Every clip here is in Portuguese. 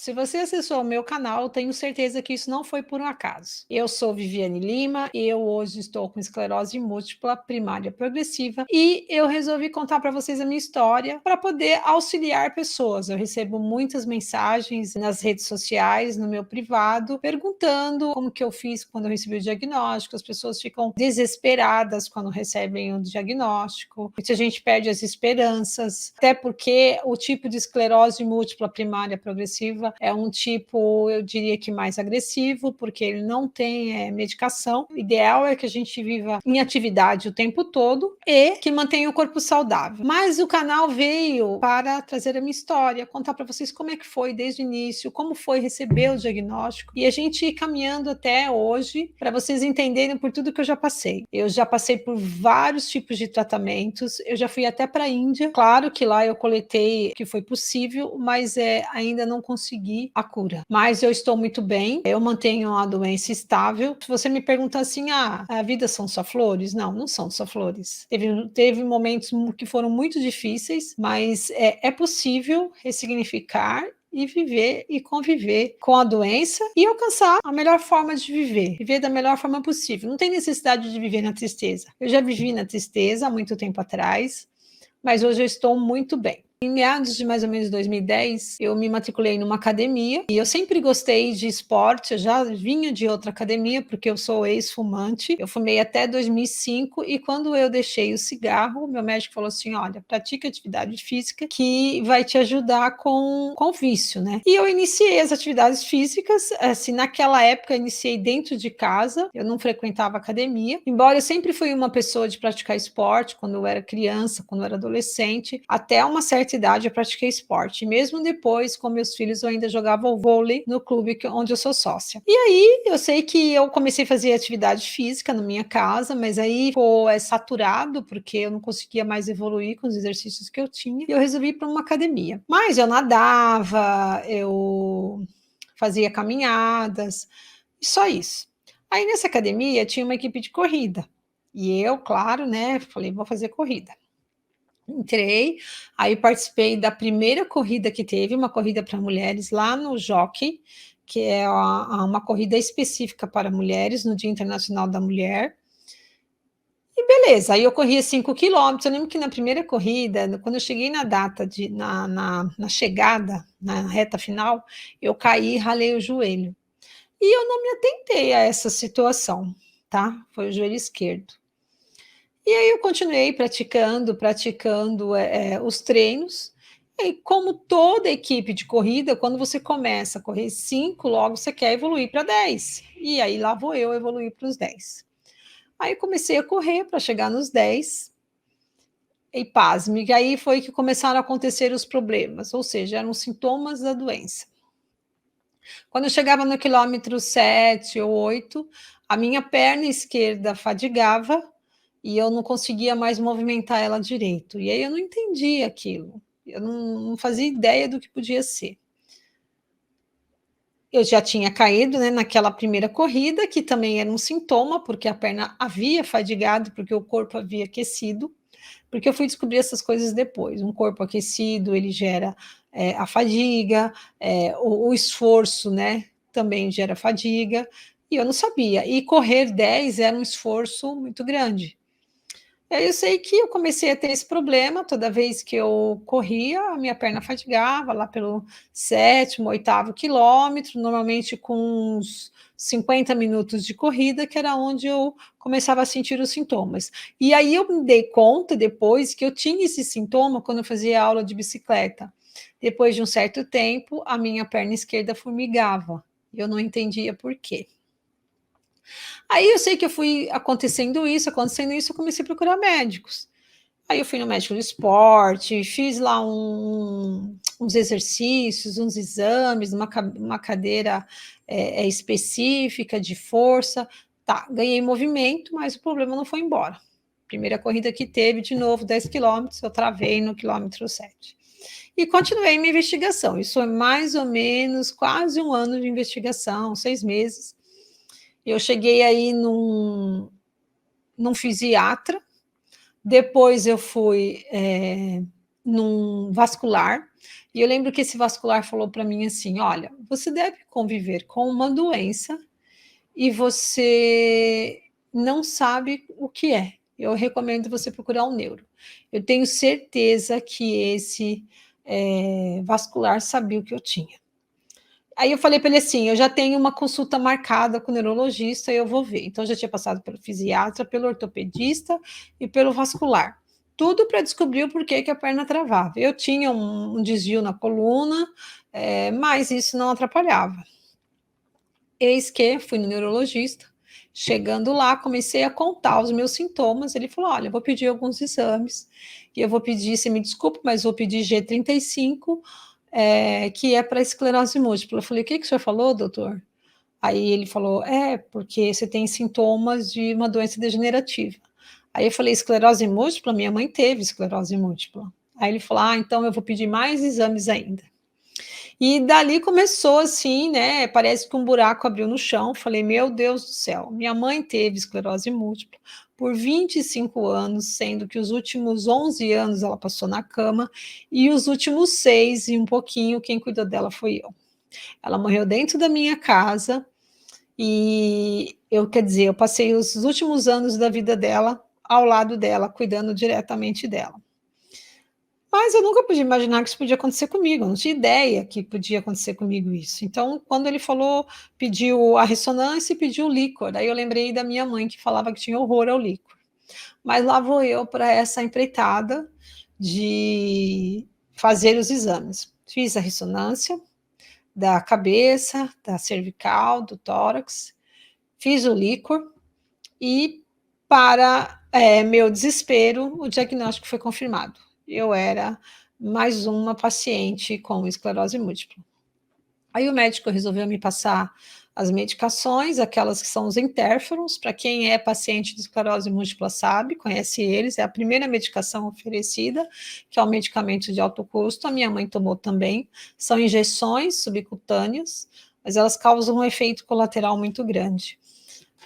Se você acessou o meu canal, tenho certeza que isso não foi por um acaso. Eu sou Viviane Lima e eu hoje estou com esclerose múltipla primária progressiva e eu resolvi contar para vocês a minha história para poder auxiliar pessoas. Eu recebo muitas mensagens nas redes sociais, no meu privado, perguntando como que eu fiz quando eu recebi o diagnóstico. As pessoas ficam desesperadas quando recebem o diagnóstico. Muita gente perde as esperanças, até porque o tipo de esclerose múltipla primária progressiva é um tipo, eu diria que mais agressivo, porque ele não tem medicação. O ideal é que a gente viva em atividade o tempo todo e que mantenha o corpo saudável. Mas o canal veio para trazer a minha história, contar para vocês como é que foi desde o início, como foi receber o diagnóstico e a gente ir caminhando até hoje para vocês entenderem por tudo que eu já passei. Eu já passei por vários tipos de tratamentos, eu já fui até para a Índia. Claro que lá eu coletei o que foi possível, mas ainda não consegui a cura. Mas eu estou muito bem, eu mantenho a doença estável. Se você me pergunta assim, a vida são só flores? Não, não são só flores. Teve momentos que foram muito difíceis, mas é possível ressignificar e viver e conviver com a doença e alcançar a melhor forma de viver da melhor forma possível. Não tem necessidade de viver na tristeza. Eu já vivi na tristeza há muito tempo atrás, mas hoje eu estou muito bem. Em meados de mais ou menos 2010, eu me matriculei numa academia e eu sempre gostei de esporte, eu já vinha de outra academia porque eu sou ex-fumante, eu fumei até 2005 e quando eu deixei o cigarro, meu médico falou assim, olha, pratique atividade física que vai te ajudar com o vício, né? E eu iniciei as atividades físicas, assim, naquela época eu iniciei dentro de casa, eu não frequentava academia, embora eu sempre fui uma pessoa de praticar esporte quando eu era criança, quando eu era adolescente, até uma certa idade eu pratiquei esporte, e mesmo depois com meus filhos eu ainda jogava vôlei no clube onde eu sou sócia. E aí eu sei que eu comecei a fazer atividade física na minha casa, mas aí ficou saturado porque eu não conseguia mais evoluir com os exercícios que eu tinha, e eu resolvi ir para uma academia. Mas eu nadava, eu fazia caminhadas, e só isso. Aí nessa academia tinha uma equipe de corrida, e eu, claro, né, falei, vou fazer corrida. Entrei, aí participei da primeira corrida que teve, uma corrida para mulheres lá no Jockey, que é uma corrida específica para mulheres no Dia Internacional da Mulher. E beleza, aí eu corria 5 quilômetros. Eu lembro que na primeira corrida, quando eu cheguei na data, na chegada, na reta final, eu caí e ralei o joelho. E eu não me atentei a essa situação, tá? Foi o joelho esquerdo. E aí eu continuei praticando os treinos, e como toda equipe de corrida, quando você começa a correr 5, logo você quer evoluir para 10. E aí lá vou eu evoluir para os 10. Aí comecei a correr para chegar nos 10, e pasme, que aí foi que começaram a acontecer os problemas, ou seja, eram sintomas da doença. Quando eu chegava no quilômetro 7 ou 8, a minha perna esquerda fadigava, e eu não conseguia mais movimentar ela direito. E aí eu não entendia aquilo, eu não fazia ideia do que podia ser. Eu já tinha caído, né, naquela primeira corrida, que também era um sintoma, porque a perna havia fadigado, porque o corpo havia aquecido, porque eu fui descobrir essas coisas depois. Um corpo aquecido, ele gera a fadiga, o esforço, né, também gera fadiga, e eu não sabia. E correr 10 era um esforço muito grande. E aí eu sei que eu comecei a ter esse problema, toda vez que eu corria, a minha perna fatigava, lá pelo 7º, 8º quilômetro, normalmente com uns 50 minutos de corrida, que era onde eu começava a sentir os sintomas. E aí eu me dei conta depois que eu tinha esse sintoma quando eu fazia aula de bicicleta. Depois de um certo tempo, a minha perna esquerda formigava, eu não entendia por quê. Aí eu sei que eu fui acontecendo isso, eu comecei a procurar médicos. Aí eu fui no médico do esporte, fiz lá uns exercícios, uns exames, uma cadeira específica de força. Tá, ganhei movimento, mas o problema não foi embora. Primeira corrida que teve, de novo, 10 quilômetros, eu travei no quilômetro 7. E continuei minha investigação. Isso é mais ou menos quase um ano de investigação, 6 meses. Eu cheguei aí num fisiatra, depois eu fui num vascular, e eu lembro que esse vascular falou para mim assim: "Olha, você deve conviver com uma doença e você não sabe o que é. Eu recomendo você procurar um neuro". Eu tenho certeza que esse, vascular sabia o que eu tinha. Aí eu falei para ele assim: "Eu já tenho uma consulta marcada com o neurologista, eu vou ver". Então eu já tinha passado pelo fisiatra, pelo ortopedista e pelo vascular. Tudo para descobrir o porquê que a perna travava. Eu tinha um desvio na coluna, mas isso não atrapalhava. Eis que fui no neurologista, chegando lá, comecei a contar os meus sintomas, ele falou: "Olha, eu vou pedir alguns exames, e eu vou pedir, você me desculpe, mas vou pedir G35, que é para esclerose múltipla". Eu falei: "O que que o senhor falou, doutor?". Aí ele falou: "É, porque você tem sintomas de uma doença degenerativa". Aí eu falei: "Esclerose múltipla? Minha mãe teve esclerose múltipla". Aí ele falou: "Ah, então eu vou pedir mais exames ainda". E dali começou assim, né, parece que um buraco abriu no chão, falei: "Meu Deus do céu, minha mãe teve esclerose múltipla por 25 anos, sendo que os últimos 11 anos ela passou na cama, e os últimos 6 e um pouquinho, quem cuidou dela foi eu". Ela morreu dentro da minha casa, e eu quer dizer, eu passei os últimos anos da vida dela ao lado dela, cuidando diretamente dela. Mas eu nunca podia imaginar que isso podia acontecer comigo, eu não tinha ideia que podia acontecer comigo isso. Então, quando ele falou, pediu a ressonância e pediu o líquor, aí eu lembrei da minha mãe que falava que tinha horror ao líquor. Mas lá vou eu para essa empreitada de fazer os exames. Fiz a ressonância da cabeça, da cervical, do tórax, fiz o líquor e, para, meu desespero, o diagnóstico foi confirmado. Eu era mais uma paciente com esclerose múltipla. Aí o médico resolveu me passar as medicações, aquelas que são os interferons, para quem é paciente de esclerose múltipla sabe, conhece eles, é a primeira medicação oferecida, que é um medicamento de alto custo, a minha mãe tomou também, são injeções subcutâneas, mas elas causam um efeito colateral muito grande.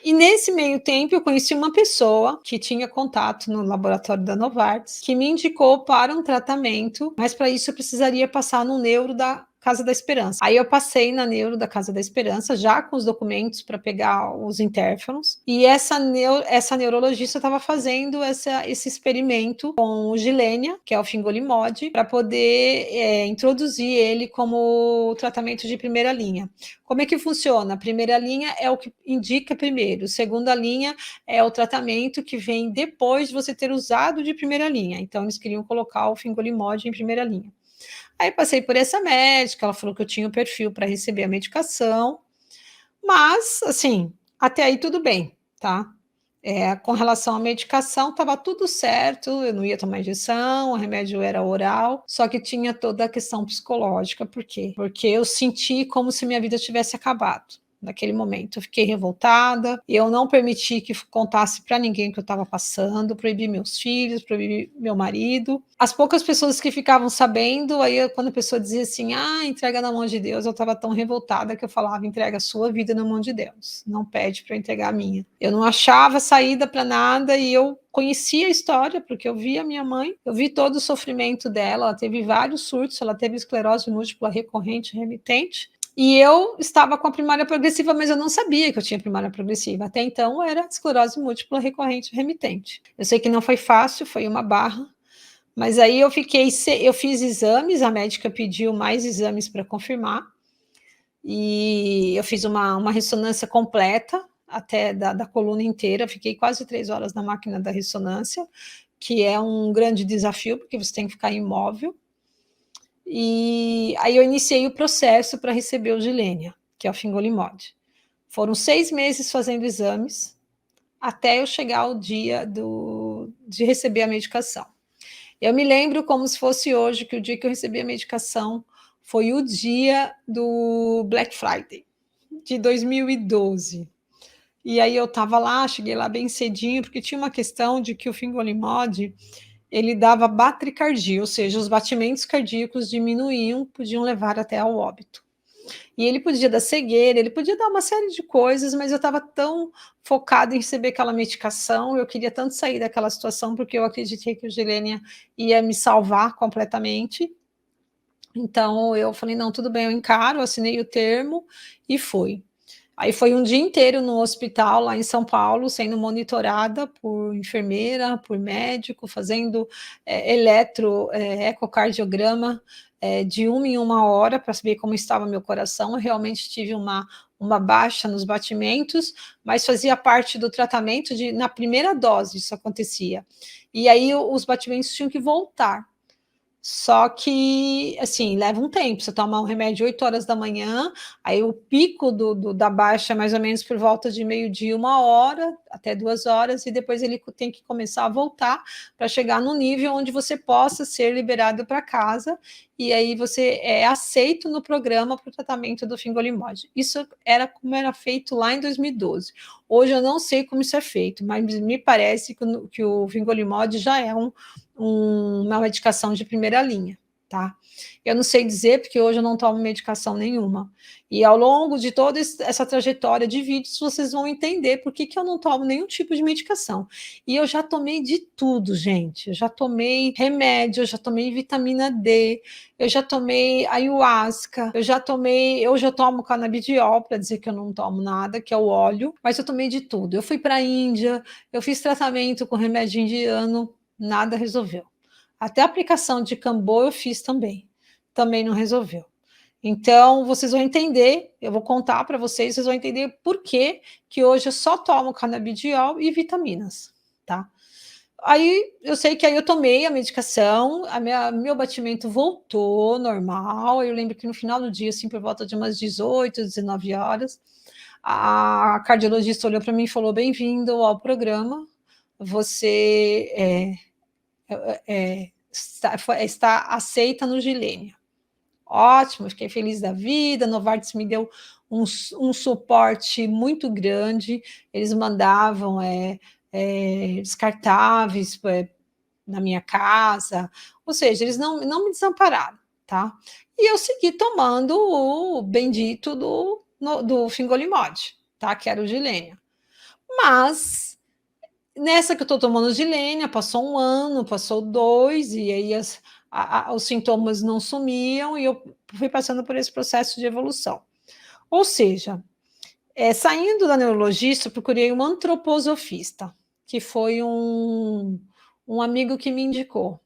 E nesse meio tempo eu conheci uma pessoa que tinha contato no laboratório da Novartis, que me indicou para um tratamento, mas para isso eu precisaria passar no neuro da Casa da Esperança. Aí eu passei na neuro da Casa da Esperança, já com os documentos para pegar os interferons, e essa neurologista estava fazendo esse experimento com o Gilenya, que é o fingolimod, para poder introduzir ele como tratamento de primeira linha. Como é que funciona? A primeira linha é o que indica primeiro, segunda linha é o tratamento que vem depois de você ter usado de primeira linha. Então, eles queriam colocar o fingolimod em primeira linha. Aí passei por essa médica, ela falou que eu tinha o perfil para receber a medicação, mas, assim, até aí tudo bem, tá? Com relação à medicação, estava tudo certo, eu não ia tomar injeção, o remédio era oral, só que tinha toda a questão psicológica, por quê? Porque eu senti como se minha vida tivesse acabado. Naquele momento, eu fiquei revoltada, eu não permiti que contasse para ninguém o que eu estava passando, proibi meus filhos, proibi meu marido. As poucas pessoas que ficavam sabendo, aí quando a pessoa dizia assim: "Ah, entrega na mão de Deus", eu estava tão revoltada que eu falava: "Entrega a sua vida na mão de Deus, não pede para eu entregar a minha". Eu não achava saída para nada e eu conhecia a história, porque eu vi a minha mãe, eu vi todo o sofrimento dela, ela teve vários surtos, ela teve esclerose múltipla recorrente, remitente, e eu estava com a primária progressiva, mas eu não sabia que eu tinha primária progressiva. Até então era esclerose múltipla recorrente remitente. Eu sei que não foi fácil, foi uma barra, mas aí eu fiz exames, a médica pediu mais exames para confirmar, e eu fiz uma ressonância completa, até da coluna inteira, fiquei quase 3 horas na máquina da ressonância, que é um grande desafio, porque você tem que ficar imóvel. E aí eu iniciei o processo para receber o Gilenya, que é o fingolimod. Foram 6 meses fazendo exames, até eu chegar ao dia de receber a medicação. Eu me lembro como se fosse hoje, que o dia que eu recebi a medicação foi o dia do Black Friday, de 2012. E aí eu estava lá, cheguei lá bem cedinho, porque tinha uma questão de que o fingolimod, ele dava batricardia, ou seja, os batimentos cardíacos diminuíam, podiam levar até ao óbito. E ele podia dar cegueira, ele podia dar uma série de coisas, mas eu estava tão focada em receber aquela medicação, eu queria tanto sair daquela situação, porque eu acreditei que o Gilênia ia me salvar completamente. Então eu falei: "Não, tudo bem, eu encaro", assinei o termo e fui. Aí foi um dia inteiro no hospital lá em São Paulo, sendo monitorada por enfermeira, por médico, fazendo, ecocardiograma, de 1 em 1 hora para saber como estava meu coração. Eu realmente tive uma baixa nos batimentos, mas fazia parte do tratamento na primeira dose isso acontecia. E aí os batimentos tinham que voltar. Só que, assim, leva um tempo, você toma um remédio 8 horas da manhã, aí o pico da baixa é mais ou menos por volta de meio-dia, 1 hora, até 2 horas, e depois ele tem que começar a voltar para chegar no nível onde você possa ser liberado para casa, e aí você é aceito no programa para o tratamento do fingolimod. Isso era como era feito lá em 2012. Hoje eu não sei como isso é feito, mas me parece que o fingolimod já é uma medicação de primeira linha, tá? Eu não sei dizer, porque hoje eu não tomo medicação nenhuma. E ao longo de toda essa trajetória de vídeos, vocês vão entender por que eu não tomo nenhum tipo de medicação. E eu já tomei de tudo, gente. Eu já tomei remédio, eu já tomei vitamina D, eu já tomei ayahuasca, eu já tomo canabidiol, para dizer que eu não tomo nada, que é o óleo, mas eu tomei de tudo. Eu fui para a Índia, eu fiz tratamento com remédio indiano, nada resolveu. Até a aplicação de Cambô eu fiz também não resolveu. Então, vocês vão entender, eu vou contar para vocês, vocês vão entender por que hoje eu só tomo canabidiol e vitaminas, tá? Aí, eu sei que aí eu tomei a medicação, meu batimento voltou normal, eu lembro que no final do dia, assim, por volta de umas 18, 19 horas, a cardiologista olhou para mim e falou: "Bem-vindo ao programa, você, está aceita no Gilênia". Ótimo, fiquei feliz da vida, Novartis me deu um suporte muito grande, eles mandavam, descartáveis, na minha casa, ou seja, eles não me desampararam, tá. E eu segui tomando o bendito do Fingolimod, tá, que era o Gilênia. Mas nessa que eu estou tomando Gilênia, passou 1 ano, passou 2, e aí os sintomas não sumiam e eu fui passando por esse processo de evolução. Ou seja, saindo da neurologista, eu procurei um antroposofista, que foi um amigo que me indicou.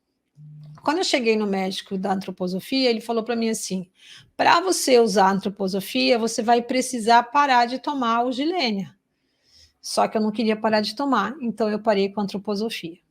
Quando eu cheguei no médico da antroposofia, ele falou para mim assim: "Para você usar a antroposofia, você vai precisar parar de tomar o Gilênia". Só que eu não queria parar de tomar, então eu parei com a antroposofia.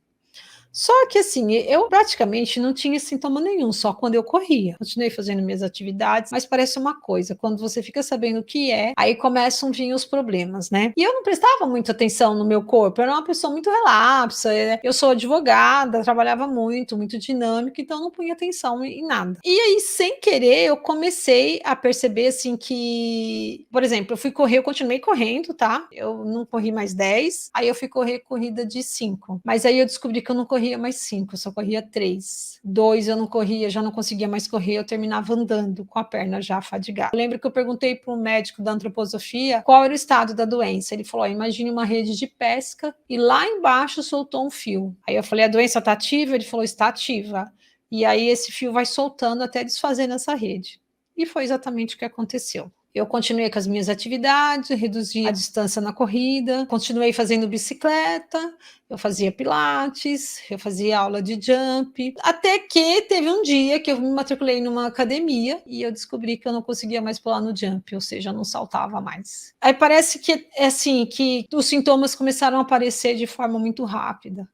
Só que assim, eu praticamente não tinha sintoma nenhum, só quando eu corria. Continuei fazendo minhas atividades, mas parece uma coisa, quando você fica sabendo o que é, aí começam a vir os problemas, né? E eu não prestava muita atenção no meu corpo, eu era uma pessoa muito relapsa, eu sou advogada, trabalhava muito, muito dinâmica, então eu não punha atenção em nada. E aí, sem querer, eu comecei a perceber assim que, por exemplo, eu fui correr, eu continuei correndo, tá? Eu não corri mais 10, aí eu fui correr corrida de 5, mas aí eu descobri que eu não corria mais 5, eu só corria 3. 2 eu não corria, já não conseguia mais correr, eu terminava andando com a perna já fadigada. Eu lembro que eu perguntei para o médico da antroposofia qual era o estado da doença. Ele falou: imagine uma rede de pesca e lá embaixo soltou um fio. Aí eu falei: a doença está ativa? Ele falou: está ativa. E aí esse fio vai soltando até desfazer nessa rede. E foi exatamente o que aconteceu. Eu continuei com as minhas atividades, reduzi a distância na corrida, continuei fazendo bicicleta, eu fazia pilates, eu fazia aula de jump, até que teve um dia que eu me matriculei numa academia e eu descobri que eu não conseguia mais pular no jump, ou seja, eu não saltava mais. Aí parece que é assim, que os sintomas começaram a aparecer de forma muito rápida.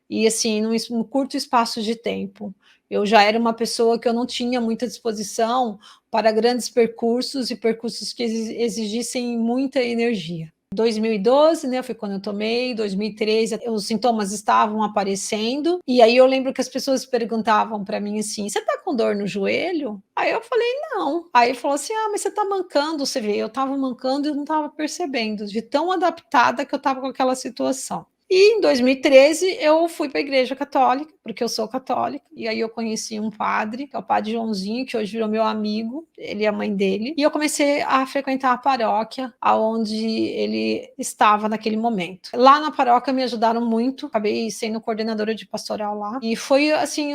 E assim, num curto espaço de tempo. Eu já era uma pessoa que eu não tinha muita disposição para grandes percursos e percursos que exigissem muita energia. 2012, né, foi quando eu tomei, 2013, os sintomas estavam aparecendo, e aí eu lembro que as pessoas perguntavam para mim assim: "Você tá com dor no joelho?" Aí eu falei: "Não". Aí ele falou assim: "Ah, mas você tá mancando", você vê, eu estava mancando e eu não estava percebendo, de tão adaptada que eu estava com aquela situação. E em 2013 eu fui para a igreja católica, porque eu sou católica, e aí eu conheci um padre, que é o padre Joãozinho, que hoje virou meu amigo, ele e a mãe dele, e eu comecei a frequentar a paróquia aonde ele estava naquele momento. Lá na paróquia me ajudaram muito, acabei sendo coordenadora de pastoral lá, e foi assim,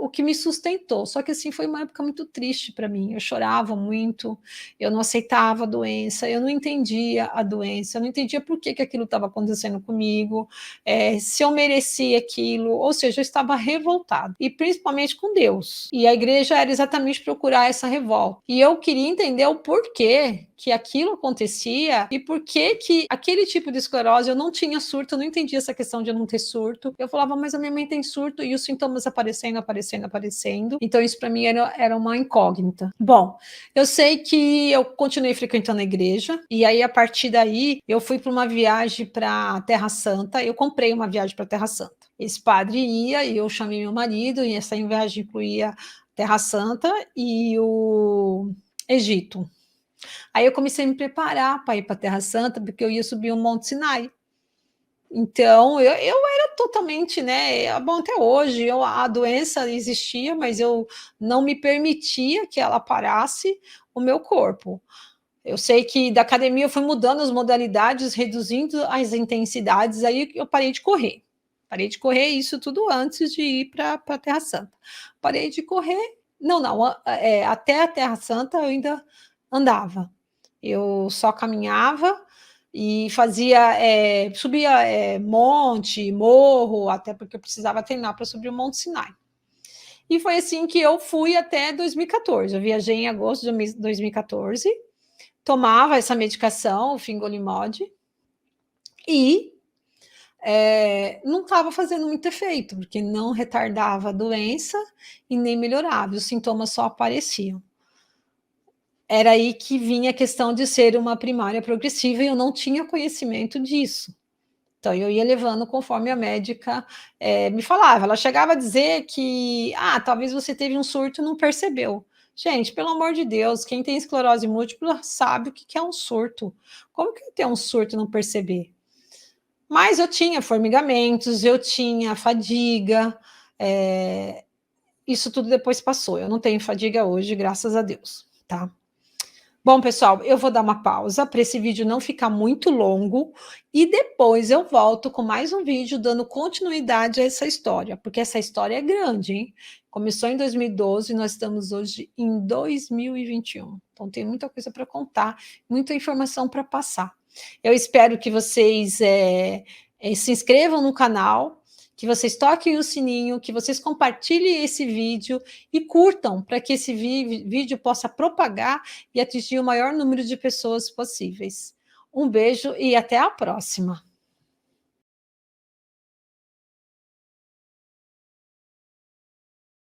o que me sustentou, só que assim, foi uma época muito triste para mim, eu chorava muito, eu não aceitava a doença, eu não entendia a doença, eu não entendia por que aquilo estava acontecendo comigo, se eu merecia aquilo, ou seja, eu estava revoltada, e principalmente com Deus. E a igreja era exatamente procurar essa revolta. E eu queria entender o porquê que aquilo acontecia e por que aquele tipo de esclerose eu não tinha surto, eu não entendia essa questão de eu não ter surto. Eu falava, mas a minha mãe tem surto e os sintomas aparecendo, aparecendo, aparecendo. Então isso para mim era uma incógnita. Bom, eu sei que eu continuei frequentando a igreja e aí a partir daí eu fui para uma viagem para Terra Santa, eu comprei uma viagem para Terra Santa. Esse padre ia e eu chamei meu marido e essa viagem incluía Terra Santa e o Egito. Aí eu comecei a me preparar para ir para a Terra Santa, porque eu ia subir o Monte Sinai. Então, eu era totalmente, né? Bom, até hoje a doença existia, mas eu não me permitia que ela parasse o meu corpo. Eu sei que da academia eu fui mudando as modalidades, reduzindo as intensidades, aí eu parei de correr. Parei de correr, isso tudo antes de ir para a Terra Santa. Parei de correr, não, até a Terra Santa eu ainda andava. Eu só caminhava e fazia, subia monte, morro, até porque eu precisava treinar para subir o Monte Sinai. E foi assim que eu fui até 2014. Eu viajei em agosto de 2014, tomava essa medicação, o Fingolimod, e não estava fazendo muito efeito, porque não retardava a doença e nem melhorava, os sintomas só apareciam. Era aí que vinha a questão de ser uma primária progressiva e eu não tinha conhecimento disso. Então, eu ia levando conforme a médica me falava. Ela chegava a dizer que, talvez você teve um surto e não percebeu. Gente, pelo amor de Deus, quem tem esclerose múltipla sabe o que é um surto. Como que eu tenho um surto e não perceber? Mas eu tinha formigamentos, eu tinha fadiga, isso tudo depois passou. Eu não tenho fadiga hoje, graças a Deus, tá? Bom, pessoal, eu vou dar uma pausa para esse vídeo não ficar muito longo e depois eu volto com mais um vídeo dando continuidade a essa história, porque essa história é grande, hein? Começou em 2012 e nós estamos hoje em 2021. Então tem muita coisa para contar, muita informação para passar. Eu espero que vocês se inscrevam no canal, que vocês toquem o sininho, que vocês compartilhem esse vídeo e curtam para que esse vídeo possa propagar e atingir o maior número de pessoas possíveis. Um beijo e até a próxima!